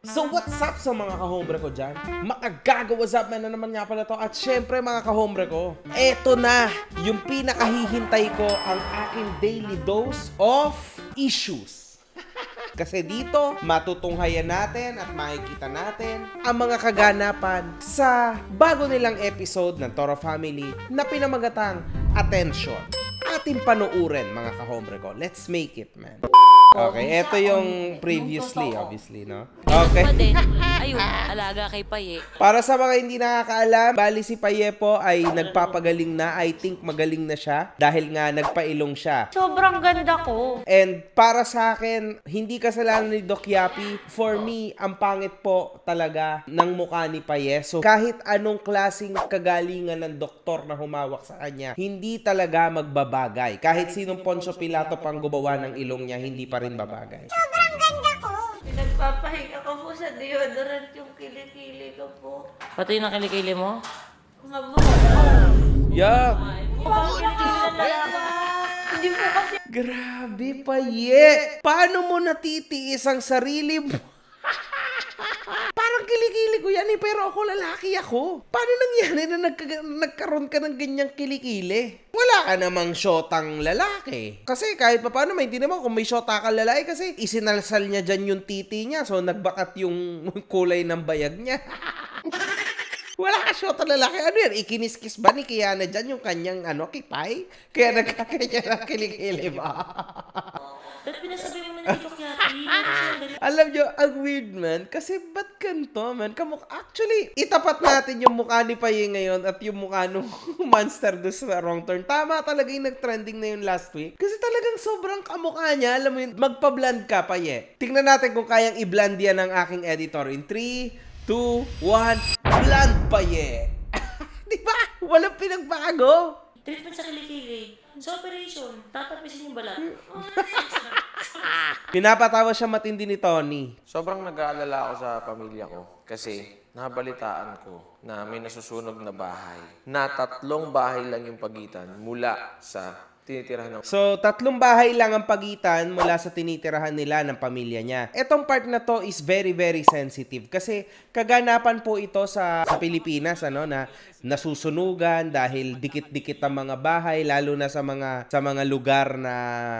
So what's up sa mga kahombre ko dyan? Makagaga, what's up man na naman nga pala to. At syempre mga kahombre ko, eto na yung pinakahihintay ko, ang aking daily dose of issues. Kasi dito, matutunghayan natin at makikita natin ang mga kaganapan sa bago nilang episode ng Toro Family na pinamagatang Attention. Ating panuurin mga kahombre ko. Let's make it, man. Okay, ito yung previously, obviously, no? Okay. Ayun, alaga kay Paye. Para sa mga hindi nakakaalam, bali si Paye po ay nagpapagaling na. I think magaling na siya dahil nga nagpailong siya. Sobrang ganda ko. And para sa akin, hindi kasalanan ni Doc Yapi. For me, ang pangit po talaga ng mukha ni Paye. So kahit anong klaseng kagalingan ng doktor na humawak sa kanya, hindi talaga magbabagay. Kahit sinong Poncio Pilato pang gumawa ng ilong niya, hindi pa rin babagay. Sobrang ganda ko. Nagpapahinga ko po sa deodorant yung kilikili ko po. Pati yung kilikili mo? Mabuhay. Yuck! Hindi po kasi. Grabe, Paye! Paano mo natitiis ang sarili mo? Parang kilikili ko yan pero ako lalaki ako. Paano nangyari na nagkaroon ka ng ganyang kilikili? Wala ka namang syotang lalaki. Kasi kahit pa paano, maintindihan mo kung may syota ka lalaki kasi isinalsal niya dyan yung titi niya. So nagbakat yung kulay ng bayag niya. Wala ka syota lalaki. Ano yan? Ikiniskis ba ni Kiana dyan yung kanyang kipay? Kaya nagkakanya ng kilikili ba? Ba't pinasabi mo na dito kaya? Alam nyo, ang weird man, kasi ba't ganito man? Actually, itapat natin yung mukha ni Paye ngayon at yung mukha nung monster doon sa Wrong Turn. Tama talaga yung nag-trending na yun last week. Kasi talagang sobrang kamukha niya. Alam mo yun, magpa-blend ka, Paye. Tingnan natin kung kayang i-blend yan ng aking editor. In 3, 2, 1, blend, Paye! Diba? Walang pinagbago. Treatment sa kilikili. Sa operation, tatapisin yung balat. Pinapatawa siya matindi ni Tony. Sobrang nag-aalala ako sa pamilya ko kasi nabalitaan ko na may nasusunog na bahay na 3 bahay lang yung pagitan mula sa tinitirahan ng... So, 3 bahay lang ang pagitan mula sa tinitirahan nila ng pamilya niya. Etong part na to is very, very sensitive kasi kaganapan po ito sa Pilipinas, na nasusunugan dahil dikit-dikit ang mga bahay, lalo na sa mga lugar na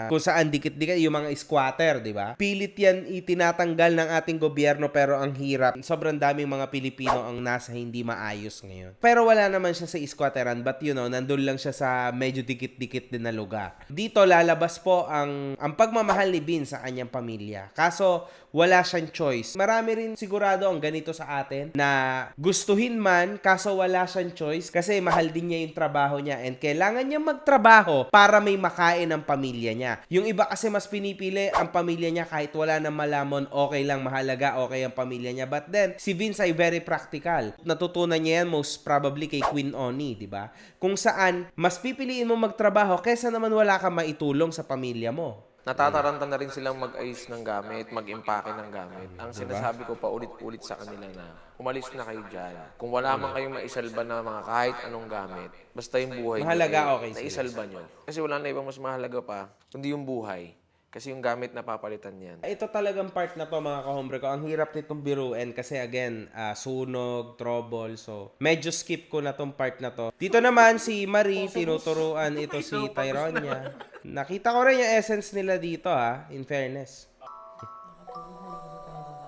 kung saan dikit-dikit yung mga squatter, di ba? Pilit yan itinatanggal ng ating gobyerno pero ang hirap. Sobrang daming mga Pilipino ang nasa hindi maayos ngayon. Pero wala naman siya sa squatteran, but nandun lang siya sa medyo dikit-dikit din na lugar. Dito lalabas po ang pagmamahal ni Bin sa kanyang pamilya. Kaso wala siyang choice. Marami rin sigurado ang ganito sa atin na gustuhin man kaso wala siyang choice kasi mahal din niya yung trabaho niya and kailangan niya magtrabaho para may makain ang pamilya niya. Yung iba kasi mas pinipili ang pamilya niya kahit wala nang malamon, okay lang, mahalaga, okay ang pamilya niya. But then, si Vince ay very practical. Natutunan niya yan most probably kay Queen Oni, di ba? Kung saan, mas pipiliin mo magtrabaho kaysa naman wala kang maitulong sa pamilya mo. Natataranta na rin silang mag-ayos ng gamit, mag-impake ng gamit. Ang sinasabi ko pa ulit-ulit sa kanila na umalis na kayo dyan. Kung wala man kayong maisalba na mga kahit anong gamit, basta yung buhay Mahalaga, nyo, okay, naisalba nyo. Kasi wala na ibang mas mahalaga pa, kundi yung buhay. Kasi yung gamit na papalitan yan. Ito talagang part na to mga kahombre ko. Ang hirap nitong biruin kasi again, sunog, trouble. So, medyo skip ko na tong part na to. Dito naman si Marie, tinuturuan ito si Tyronia. Nakita ko rin yung essence nila dito in fairness.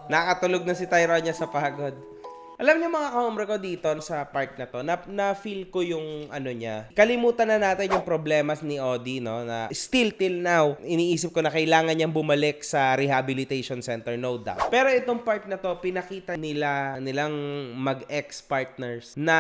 Nakatulog na si Tyronia sa pagod. Alam niyo mga kahombre ko dito sa part na to, na-feel ko yung niya. Kalimutan na natin yung problemas ni Odi, na still till now, iniisip ko na kailangan niyang bumalik sa rehabilitation center, no doubt. Pero itong part na to, pinakita nilang mag-ex-partners na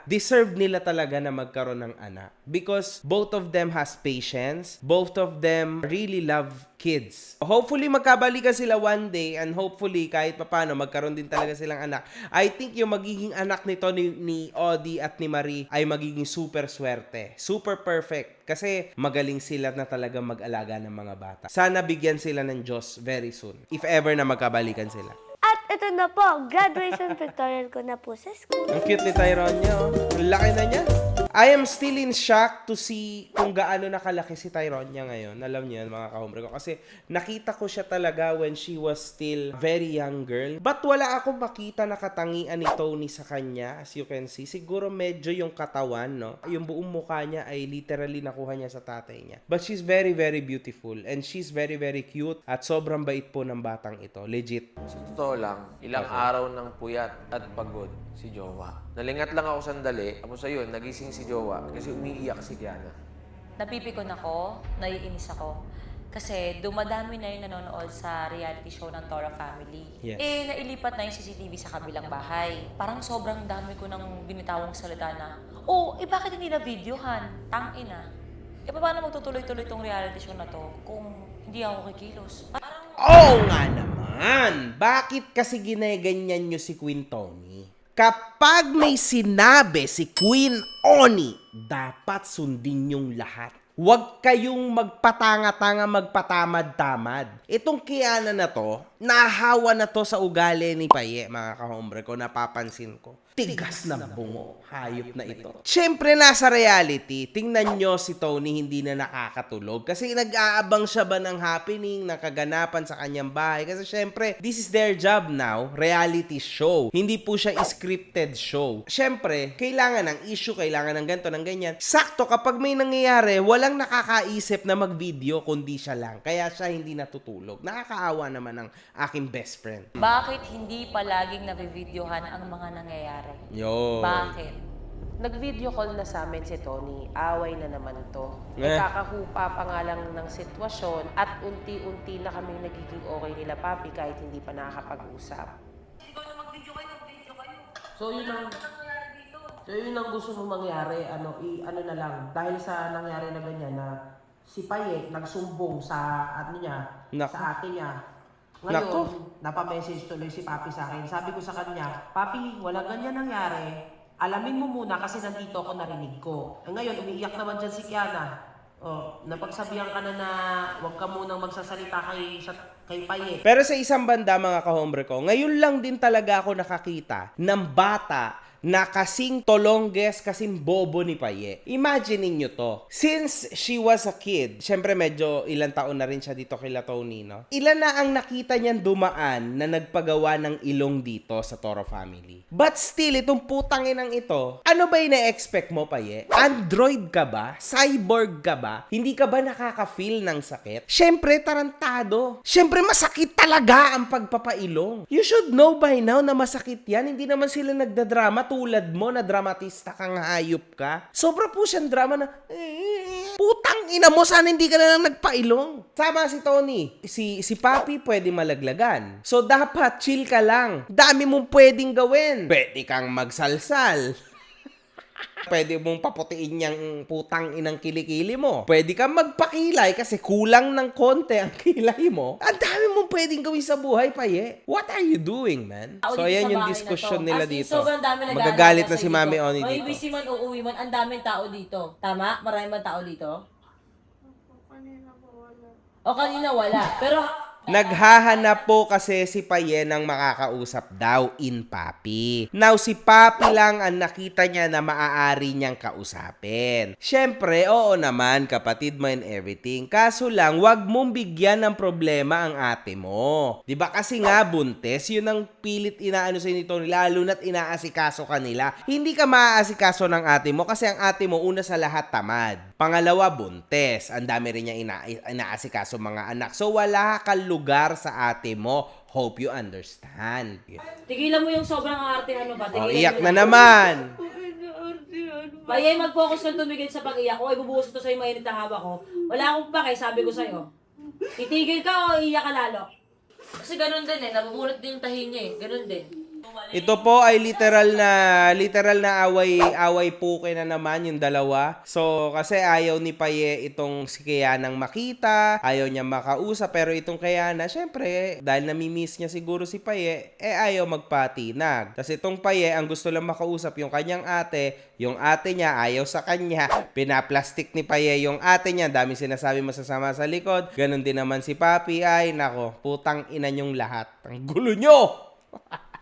deserve nila talaga na magkaroon ng anak. Because both of them has patience, both of them really love kids. Hopefully magkabalikan sila one day and hopefully kahit papano magkaroon din talaga silang anak. I think yung magiging anak nito ni Odi at ni Marie ay magiging super swerte. Super perfect. Kasi magaling sila na talaga mag-alaga ng mga bata. Sana bigyan sila ng Diyos very soon. If ever na magkabalikan sila. At ito na po, graduation pictorial ko na po sa school. Ang cute ni Tyronia, Ang laki na niya. I am still in shock to see kung gaano nakalaki si Tyronia ngayon. Alam niyo yan, mga kahombre ko. Kasi nakita ko siya talaga when she was still very young girl. But wala akong makita na katangian ni Tony sa kanya. As you can see, siguro medyo yung katawan, no? Yung buong mukha niya ay literally nakuha niya sa tatay niya. But she's very, very beautiful. And she's very, very cute. At sobrang bait po ng batang ito. Legit. Sa totoo lang, ilang araw ng puyat at pagod si Jowa. Nalingat lang ako sandali, tapos ayun, nagising si Jowa kasi umiiyak si Kiana. Napipikon ako, naiinis ako. Kasi dumadami na yung nanonood sa reality show ng Tora Family. Yes. Nailipat na yung CCTV sa kabilang bahay. Parang sobrang dami ko ng binitawang salita na, bakit hindi na videohan? Tangina. Paano magtutuloy-tuloy tong reality show na to kung hindi ako kikilos? Parang Nga naman! Bakit kasi gineganyan nyo si Queen Tony? Kapag may sinabi si Queen Oni, dapat sundin yung lahat. Huwag kayong magpatanga-tanga, magpatamad-tamad. Itong Kiana na to, nahawa na to sa ugali ni Paye, mga kahombre ko, napapansin ko. Tigas na bungo, hayop na ito. Siyempre, nasa reality, tingnan nyo si Tony hindi na nakakatulog. Kasi nag-aabang siya ba ng happening, ng kaganapan sa kanyang bahay. Kasi siyempre, this is their job now, reality show. Hindi po siya scripted show. Siyempre, kailangan ng issue, kailangan ng ganito, ng ganyan. Sakto, kapag may nangyayari, walang nakakaisip na mag-video, kundi siya lang. Kaya siya hindi natutulog. Nakakaawa naman ang aking best friend. bakit hindi palaging nabivideohan ang mga nangyayari? Yo. Bakit? Nag-video call na sa amin si Tony. Away na naman to. Eh. Kakahupa pa nga lang ng sitwasyon at unti-unti na kaming nagiging okay nila papi kahit hindi pa nakakapag-usap. So yun ang gusto mo mangyari, ano na lang, dahil sa nangyari na ganyan na si Paye nagsumbong sa Nako. sa ate niya. Ngayon, Nako. napamessage tuloy si Papi sa akin. Sabi ko sa kanya, Papi, walang ganyan nangyari. Alamin mo muna kasi nandito ako, narinig ko. Ngayon, umiiyak naman dyan si Kiana. Napagsabihan ka na huwag ka munang magsasalita kay Paye. Pero sa isang banda, mga kahombre ko, ngayon lang din talaga ako nakakita ng bata na kasing tolongges, kasing bobo ni Paye. Imagine niyo to. Since she was a kid, syempre medyo ilang taon na rin siya dito kila Tony, no? Ilan na ang nakita niyan dumaan na nagpagawa ng ilong dito sa Toro Family. But still, itong putangin ito, ano ba ina-expect mo, Paye? Android ka ba? Cyborg ka ba? Hindi ka ba nakaka-feel ng sakit? Syempre, tarantado. Syempre, masakit talaga ang pagpapailong. You should know by now na masakit yan. Hindi naman sila nagdadrama tulad mo na dramatista kang hayop ka. Sobra po siyang drama na, putang ina mo, sana hindi ka na lang nagpailong. Sama si Tony. Si Papi pwede malaglagan. So, dapat chill ka lang. Dami mong pwedeng gawin. Pwede kang magsalsal. Pwede mong paputiin yung putang inang kilikili mo. Pwede kang magpakilay kasi kulang ng konti ang kilay mo. Ang dami mong pwedeng gawin sa buhay, Paye. What are you doing, man? Tao So, dito ayan sa yung bahay diskusyon na to. nila As in, dito. sobrang dami naghahanap Magagalit na kasi si Mami dito. Oni May dito. busy man, uuwi man, ang daming tao dito. Tama? Marami man tao dito? O kanina wala. Pero Naghahanap po kasi si Paye ng makakausap daw in Papi. Now, si Papi lang ang nakita niya na maaari niyang kausapin. Syempre, oo naman, kapatid mo and everything. Kaso lang, wag mong bigyan ng problema ang ate mo. Diba kasi nga, buntes, yun ang pilit inaano sa nito, lalo na't inaasikaso kanila. Hindi ka maaasikaso ng ate mo kasi ang ate mo, una sa lahat, tamad. Pangalawa, buntes. Ang dami rin niya inaasikaso mga anak. So, wala kang lugar sa ate mo. Hope you understand. tigilan mo yung sobrang arte, ano ba? Oh, Tigilan iyak mo na naman. Bayay, mag-focus kang tumigil sa pag-iyak ko. Ibubuhos ito sa'yo mainit na haba ko. Wala akong pake, sabi ko sa'yo. Itigil ka o iiyak ka lalo? Kasi ganun din nabubunot din yung tahi niya ganun din. Ito po ay literal na away puke na naman yung dalawa. So, kasi ayaw ni Paye itong si Kianang makita, ayaw niya makausap, pero itong Kiana, syempre, dahil namimiss niya siguro si Paye, ayaw magpatinag. Kasi itong Paye, ang gusto lang makausap yung kanyang ate, yung ate niya ayaw sa kanya, pinaplastik ni Paye yung ate niya, dami sinasabi masasama sa likod, ganun din naman si Papi, ay nako, putang ina niyong lahat. Ang gulo nyo!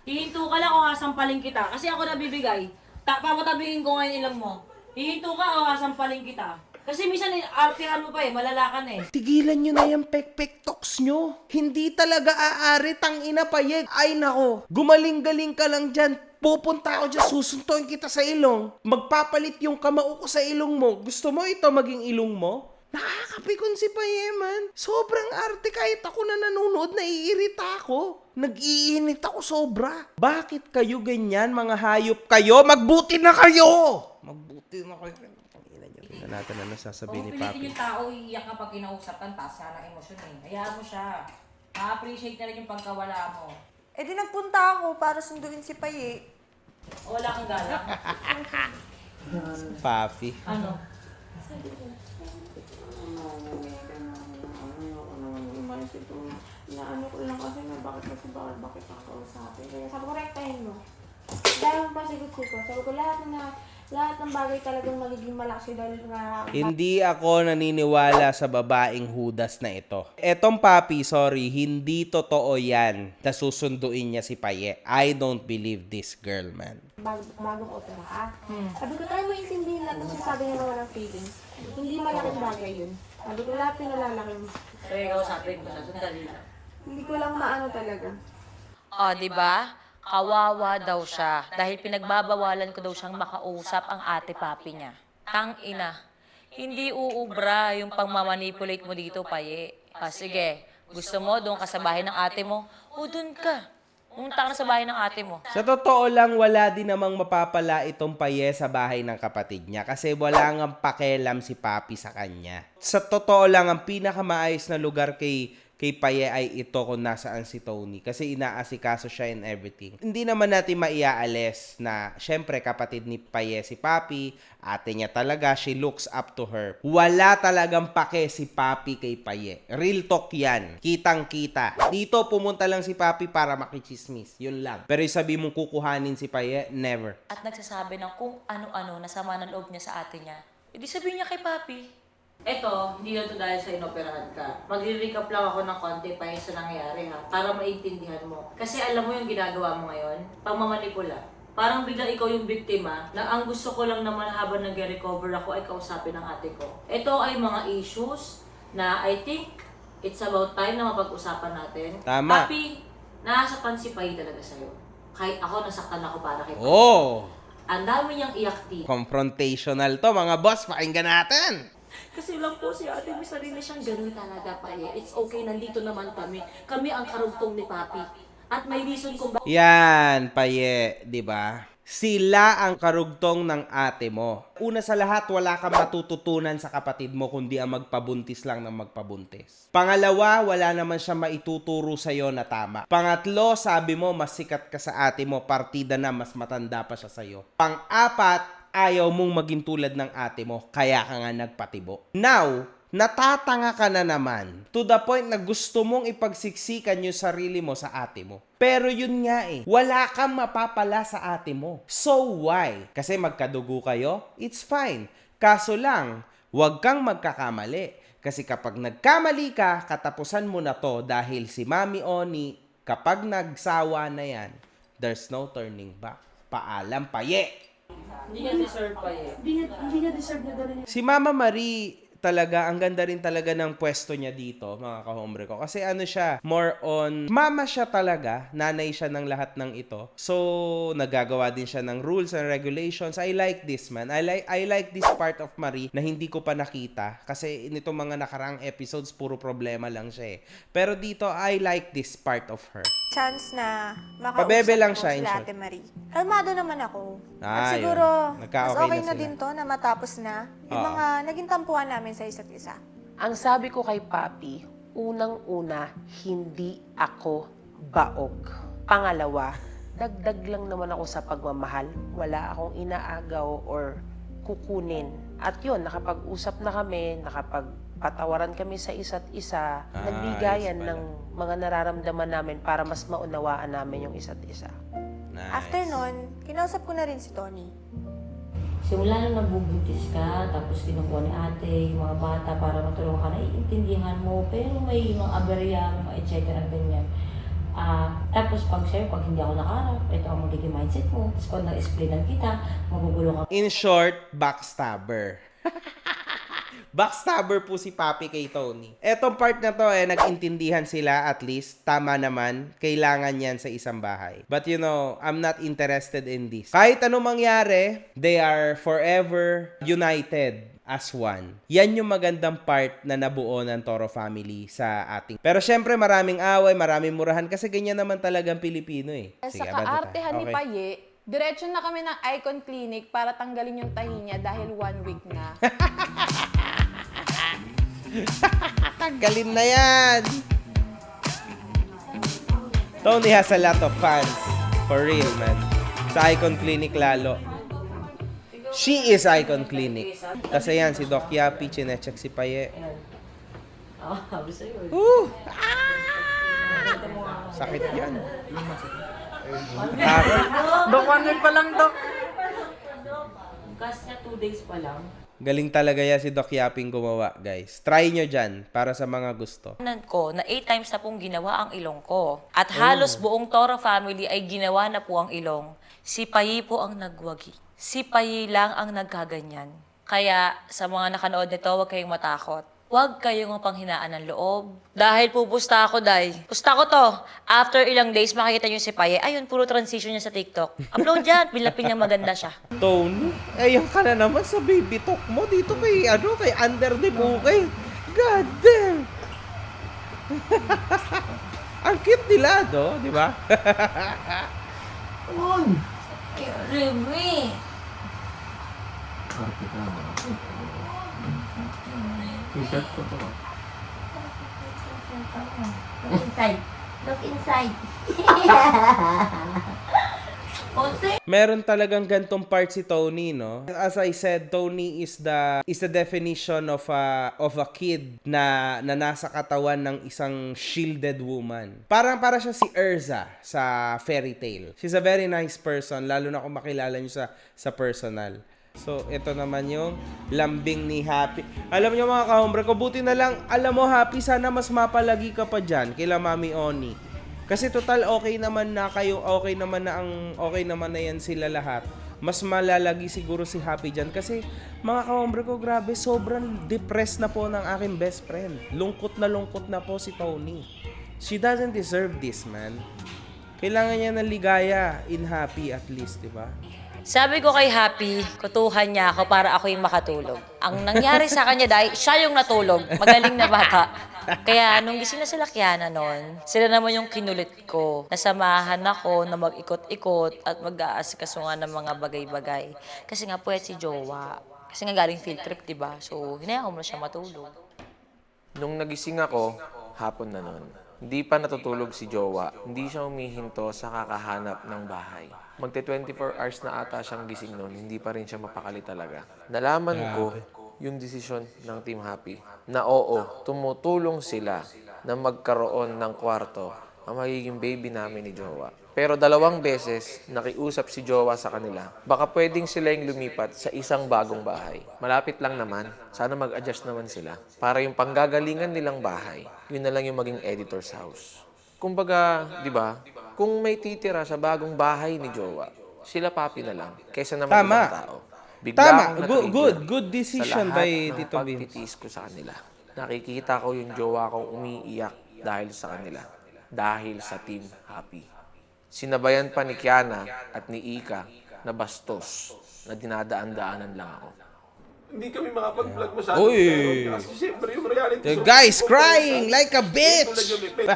Hihinto ka lang o hasampalin kita. Kasi ako nabibigay. Papatabihin ko ngayon ilang mo. Hihinto ka o hasampalin kita. Kasi minsan artihan mo pa malalakan Tigilan nyo na yung pek-pek talks nyo. Hindi talaga aari, tangina payeg. Ay nako, gumaling-galing ka lang dyan. Pupunta ako dyan, susuntuin kita sa ilong. Magpapalit yung kamao ko sa ilong mo. Gusto mo ito maging ilong mo? Nakakapikon si Payeman. Sobrang arte, kahit ako na nanonood, naiirita ako. Nag-iinit ako sobra. Bakit kayo ganyan, mga hayop kayo? Magbuti na kayo! Magbuti na kayo. Tingnan natin na nasasabihin ni pilitin Papi. yung tao, iiyak kapag kinausap ka, taas nga ng emosyon Hayaan mo siya. Ma-appreciate na rin yung pagkawala mo. Eh di nagpunta ako para sunduin si Paye. O wala kang galang. Papi. Ano? Naano ko lang kasi na bakit ako kausapin. Kaya sabi ko, rektahin mo. Dahil pa sigot-sigot. Sabi ko, lahat ng bagay talagang magiging malaki dahil nga Hindi ako naniniwala sa babaeng hudas na ito. Etong Papi, sorry, hindi totoo yan na susunduin niya si Paye. I don't believe this girl, man. bagong opera ka. Sabi ko, try mo intindihin lahat ng sinasabi niya na walang feelings. Hindi malaking bagay yun. Sabi ko, lahat pinalalaki mo. Kaya kausapin ko na, sandali lang. Hindi ko lang maano talaga. O, di ba? Kawawa daw siya dahil pinagbabawalan ko daw siyang makausap ang ate papi niya. Tang ina. Hindi uubra yung pangmamanipulate mo dito, Paye. Sige, gusto mo doon ka sa bahay ng ate mo? O doon ka. Pumunta ka na sa bahay ng ate mo. Sa totoo lang, wala din namang mapapala itong Paye sa bahay ng kapatid niya kasi wala ngang pakialam si Papi sa kanya. Sa totoo lang, ang pinakamaayos na lugar kay Paye ay ito kung nasaan si Tony kasi inaasikaso siya in everything. Hindi naman natin maiaalis na syempre kapatid ni Paye si Papi, ate niya talaga, she looks up to her. Wala talagang pake si Papi kay Paye. Real talk yan. Kitang-kita. Dito pumunta lang si Papi para makichismis. Yun lang. Pero sabi mong kukuhanin si Paye, never. At nagsasabi ng kung ano-ano na sama ng loob niya sa ate niya. Hindi sabihin niya kay Papi. Eto, hindi lang ito dahil sa inoperahan ka. Magre-recap lang ako ng konti pa yung sa nangyayari ha, para maintindihan mo. Kasi alam mo yung ginagawa mo ngayon, pangmamanipula. Parang bigla ikaw yung biktima na ang gusto ko lang naman habang nag-recover ako ay kausapin ng ate ko. Ito ay mga issues na I think it's about time na mapag-usapan natin. Tama. Papi, nasaktan si Pai talaga sa'yo. Kahit ako, nasaktan ako para kay Pai. Oh! Ang dami niyang iyak dito. Confrontational to mga boss. Pakinggan natin! Kasi lang po si ate, may sarili siyang ganun talaga pa It's okay, nandito naman kami. Kami ang karugtong ni Papi. At may reason kung bakit. Yan, Paye, di ba? Sila ang karugtong ng ate mo. Una sa lahat, wala kang matututunan sa kapatid mo kundi ang magpabuntis lang ng magpabuntis. Pangalawa, wala naman siya maituturo sa'yo na tama. Pangatlo, sabi mo, mas sikat ka sa ate mo, partida na, mas matanda pa siya sa'yo. Pang-apat, ayaw mong maging tulad ng ate mo, kaya ka nga nagpatibo. Now, natatanga ka na naman to the point na gusto mong ipagsiksikan yung sarili mo sa ate mo. Pero yun nga wala kang mapapala sa ate mo. So why? Kasi magkadugo kayo? It's fine. Kaso lang, huwag kang magkakamali. Kasi kapag nagkamali ka, katapusan mo na to dahil si Mami Oni, kapag nagsawa na yan, there's no turning back. Paalam, Paye! Hindi niya deserve pa Hindi niya deserve na gano'n. Si Mama Marie talaga, ang ganda rin talaga ng pwesto niya dito, mga kahombre ko. Kasi ano siya, more on, mama siya talaga, nanay siya ng lahat ng ito. So, nagagawa din siya ng rules and regulations. I like this, man. I like this part of Marie na hindi ko pa nakita. Kasi nito mga nakaraang episodes, puro problema lang siya Pero dito, I like this part of her. Chance na makausap Pabebe lang ko siya, in sila short. Ate Marie. Kalmado naman ako. Ah, At siguro, yun. Nagka-okay mas okay na na sila. din to na matapos na yung Oo. mga naging tampuhan namin sa isa't isa. Ang sabi ko kay Papi, unang-una, hindi ako baog. Pangalawa, dagdag lang naman ako sa pagmamahal. Wala akong inaagaw or kukunin. At yun, nakapag-usap na kami, nakapagpatawaran kami sa isa't isa, nagbigayan ayos pala. ng mga nararamdaman namin para mas maunawaan namin yung isa't isa. Nice. After nun, kinausap ko na rin si Tony. Simula nung nagbubuntis ka, tapos kinukuha ni ate, yung mga bata para matulungan ka, naiintindihan mo, pero may mga aberya, mga etc. ganyan. Tapos pag hindi ako nakaharap, ito ang magiging mindset mo. Tapos pag na-explainan kita, magugulo ka. In short, backstabber. Backstabber po si Papi kay Tony. Etong part na to, nag-intindihan sila at least. Tama naman, kailangan yan sa isang bahay. But you know, I'm not interested in this. Kahit anong mangyari, they are forever united as one. Yan yung magandang part na nabuo ng Toro family sa ating. Pero syempre, maraming away, maraming murahan kasi ganyan naman talagang Pilipino eh. Sa abante tayo. kaartehan ni Paye, diretso na kami ng Icon Clinic para tanggalin yung tahi niya dahil 1 week na. Tanggalin na yan! Tony has a lot of fans. For real, man. Sa Icon Clinic lalo. She is Icon Clinic. Kasi yan, si Doc Yapi, chinecheck si Paye. Sabi sa'yo eh. Sakit yan. Dok, 1 week pa lang, Dok. Gas niya 2 days pa lang. Galing talaga yan si Doc Yaping gumawa, guys. Try nyo dyan para sa mga gusto. Ko na 8 times na pong ginawa ang ilong ko. At halos buong Toro family ay ginawa na po ang ilong. Si Payi po ang nagwagi. Si Payi lang ang nagkaganyan. Kaya sa mga nakanood nito, huwag kayong matakot. Huwag kayong mapanghinaan ng loob. Dahil pupusta ako, Day. Pusta ko to. After ilang days, makikita nyo si Paye. Ayun, puro transition niya sa TikTok. Upload dyan. Bilapin niya maganda siya. Tony, ayan ka na naman sa baby talk mo dito kay, kay Under the Bukay. God damn! Ang cute nila, do, di ba? Remy! Look inside. Look inside. Meron talagang gantong part si Tony, no? As I said, Tony is the definition of a kid na nasa katawan ng isang shielded woman. Para siya si Erza sa fairy tale. She's a very nice person, lalo na kung makilala niyo sa personal. So, ito naman yung lambing ni Happy. Alam niyo mga kahombre ko, buti na lang, alam mo Happy, sana mas mapalagi ka pa dyan kila Mami Oni. Kasi total okay naman na kayo, okay naman na yan sila lahat. Mas malalagi siguro si Happy dyan. Kasi mga kahombre ko, grabe, sobrang depressed na po ng aking best friend. Lungkot na po si Tony. She doesn't deserve this, man. Kailangan niya ng ligaya in Happy at least, di ba? Sabi ko kay Happy, kutuhan niya ako para ako yung makatulog. Ang nangyari sa kanya, Day, siya yung natulog. Magaling na bata. Kaya nung gising na sila Kiana noon, sila naman yung kinulit ko. Nasamahan ako na mag-ikot-ikot at mag-aasikaso nga ng mga bagay-bagay. Kasi nga puwet si Jowa. Kasi nga galing field trip, diba? So, hinayaan ko mo siya matulog. Nung nagising ako, hapon na nun. Hindi pa natutulog si Jowa. Hindi siya humihinto sa kakahanap ng bahay. Magte 24 hours na ata siyang gising noon, hindi pa rin siya mapakali talaga. Nalaman ko yung desisyon ng Team Happy na oo, tumutulong sila na magkaroon ng kwarto ang magiging baby namin ni Jowa. Pero 2 beses, nakiusap si Jowa sa kanila. Baka pwedeng sila yung lumipat sa isang bagong bahay. Malapit lang naman, sana mag-adjust naman sila. Para yung panggagalingan nilang bahay, yun na lang yung maging editor's house. Kumbaga, di ba, kung may titira sa bagong bahay ni Jowa, sila Papi na lang, kaysa naman Tama. ibang tao. Bigla Tama. akong na-trigger Good decision sa by lahat Tito ng Vince. pagtitiis ko sa kanila. Nakikita ko yung Jowa kong umiiyak dahil sa kanila. Dahil sa Team Happy. Sinabayan pa ni Kiana at ni Ika na bastos na dinadaan-daanan lang ako. Hindi kami makapag-vlog masyado. Uy! Kasi siyempre yung reality The show. guy's crying like a Tulad bitch! yung ipit.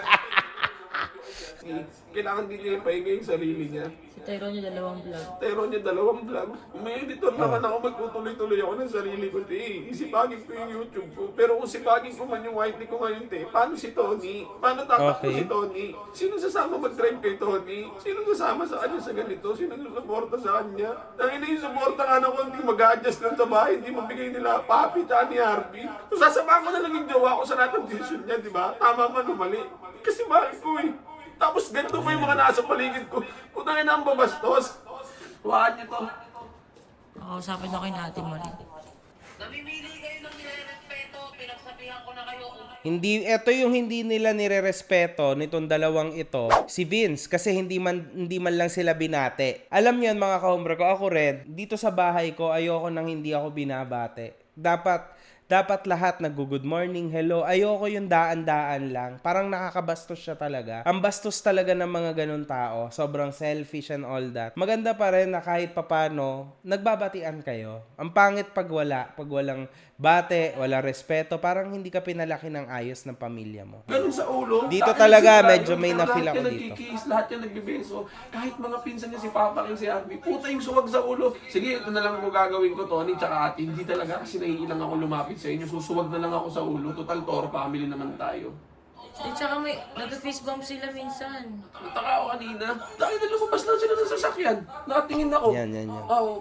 Kailangan din niya ipahinga yung sarili niya. Si Tyrone yung 2 vlog. Pero niya 2 vlog. May editor naman ako, magtutuloy-tuloy ako ng sarili ko. Isipagin ko yung YouTube ko. Pero kung sipagin ko man yung whiteley ko ngayon, paano si Tony? Paano tatakbo Okay. si Tony? Sino sasama mag-drive kay Tony? Sino sasama sa kanya sa ganito? Sino susuporta sa kanya? Ang ina yung suporta nga na kung hindi mag-a-adjust lang sa bahay, hindi mabigay nila Papi tsaka ni Harvey. So sasama ko na lang yung jowa ko sa lahat ng decision niya, di ba? Tama man o mali. Kasi mahal ko eh. Tapos ganito pa yung mga nasa paligid ko. Putangin na ang babastos. Huwag niyo to. Nakausapin ako kay Nati mo rin. Namimili kayo ng nire-respeto, pinagsabi Ito yung hindi nila nirerespeto nitong dalawang ito, si Vince, kasi hindi man lang sila binate. Alam niyo yan mga ka-hombre ko, ako rin, dito sa bahay ko, ayoko nang hindi ako binabate. Dapat lahat nag-good morning, hello. Ayoko yung daan-daan lang. Parang nakakabastos siya talaga. Ang bastos talaga ng mga ganun tao. Sobrang selfish and all that. Maganda pa rin na kahit papano, nagbabatian kayo. Ang pangit pag walang bate, walang respeto, parang hindi ka pinalaki ng ayos ng pamilya mo. Ganun sa ulo. Dito Kahit talaga, si medyo may Brian, na-feel lahat ako yan dito. nagkikiss, lahat yan nagbebeso. Kahit mga pinsan niya si Papa King, si Arby, puta yung suwag sa ulo. Sige, ito na lang ako gagawin ko, Tony, tsaka ate. Hindi talaga kasi naiilang ako lumapit sa inyo. Susuwag na lang ako sa ulo. Total, Toro family naman tayo. Tsaka may nag-fist bump sila minsan. Nataka ako kanina. Dahil na lumabas lang sila ng sasakyan. Nakatingin ako. Yan.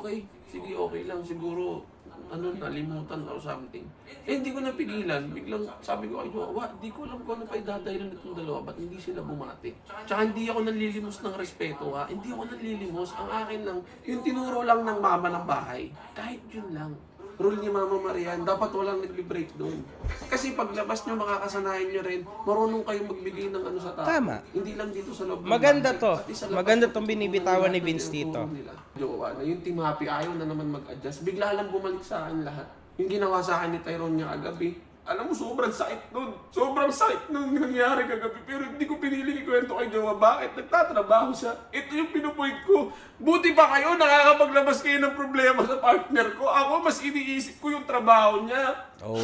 Okay. Sige, okay lang. Siguro, nalimutan or something. Hindi ko napigilan. Biglang sabi ko kay Jowa, di ko alam kung ano pa idadahilan itong dalawa. Ba't hindi sila bumati? Tsaka hindi ako nanlilimos ng respeto, ha? Hindi ako nanlilimos. Ang akin lang, yung tinuro lang ng mama ng bahay. Kahit yun lang. Rule ni Mama Marian, dapat walang nagbe-break doon. Kasi paglabas nyo, makakasanayan nyo rin, marunong kayong magbigay ng ano sa tao. Tama. Hindi lang dito sa loob ng Maganda bahay, to. pati sa labas. Maganda tong binibitawan ni Vince dito. Jowa na yung Team Happy ayaw na naman mag-adjust. Bigla lang bumalik sa akin lahat. Yung ginawa sa akin ni Tyrone niya kagabi, alam mo, sobrang sakit nun. Sobrang sakit nung nangyari kagabi. Pero hindi ko piniling ikwento kay Jowa. Bakit? Nagtatrabaho siya. Ito yung pinupoint ko. Buti pa kayo, nakakapaglabas kayo ng problema sa partner ko. Ako, mas iniisip ko yung trabaho niya. Oh.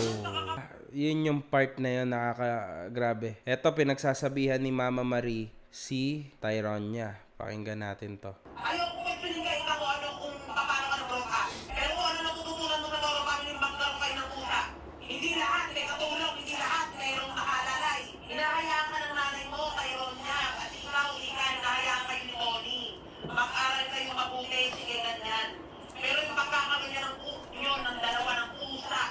Yun yung part na yun, grabe. Eto, pinagsasabihan ni Mama Marie si Tyrone niya. Pakinggan natin to. Ayaw ko magpinigay ka kung ano kung paano ka nag-broke. Pero kung ano natututunan mo na daw family magkaroon kayo ng pusa. Hindi lahat may katulong, hindi lahat mayroong nakalalay. Hinahayaan ka ng nanay mo, Tyrone niya. At ikaw, hindi ka hinahayaan kayo ni Tony. Mag-aral kayo mabuti, sige ganyan. Pero yung pagkakaganyan ng dalawa ng pusa,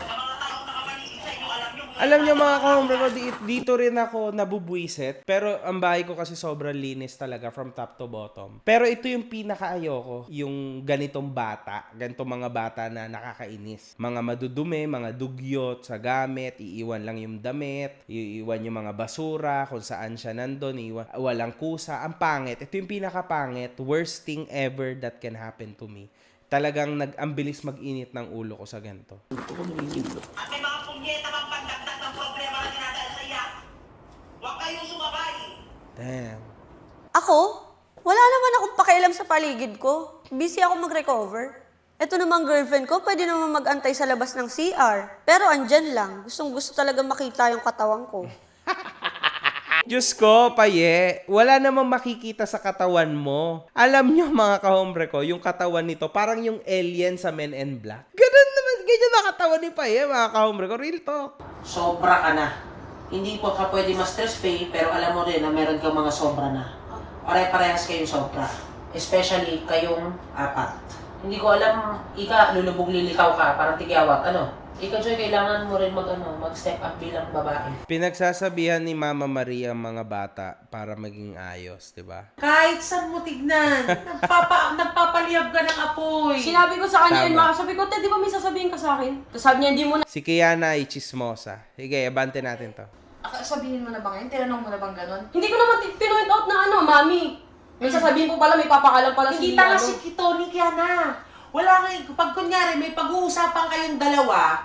sa mga taong nakapaligid sa inyo, Alam niyo mga ka-hombre ko, dito rin ako nabubwisit. Pero ang bahay ko kasi sobrang linis talaga from top to bottom. Pero ito yung pinaka-ayoko, yung ganitong bata, ganitong mga bata na nakakainis. Mga madudumi, mga dugyot sa gamit, iiwan lang yung damit, iiwan yung mga basura, kung saan siya nandun, walang kusa. Ang pangit, ito yung pinaka-pangit, worst thing ever that can happen to me. Talagang ang bilis mag-init ng ulo ko sa ganito. At may mga punyeta kang pandagdag ng problema na dinadaan sa iyak. Huwag kayong sumabay. Damn. Ako? Wala naman akong pakialam sa paligid ko. Busy ako mag-recover. Ito namang girlfriend ko, pwede naman mag-antay sa labas ng CR. Pero andyan lang. Gustong-gusto talaga makita yung katawan ko. Diyos ko, paye, wala namang makikita sa katawan mo. Alam nyo mga ka-hombre ko, yung katawan nito, parang yung alien sa Men in Black. Ganyan na katawan ni Paye, mga ka-hombre ko. Real talk. Sobra ka na. Hindi po ka pwede ma-stress free, pero alam mo rin na meron kang mga sobra na. Pare-parehas kayong sobra. Especially kayong apat. Hindi ko alam, lulubog lilitaw ka, parang tigyawat, ano? Ikaw, Joy, kailangan mo rin mag-step up bilang babae. Pinagsasabihan ni Mama Maria ang mga bata para maging ayos, di ba? Kahit saan mo tignan, nagpapaliyab ka ng apoy. Sinabi ko sa kanya yun, Tama. sabi ko, di ba may sasabihin ka sa akin? Tapos sabi niya, hindi mo na. Si Kiana ay chismosa. Sige, abante natin to. Sabihin mo na ba ngayon? Tinanong mo na bang ganun? Hindi ko naman pinuint out na mami. May sasabihin ko pala, may papakalam pala Hindi si tanga si Tony kaya na. Wala kayo, pag kunyari may pag-uusapan kayong dalawa,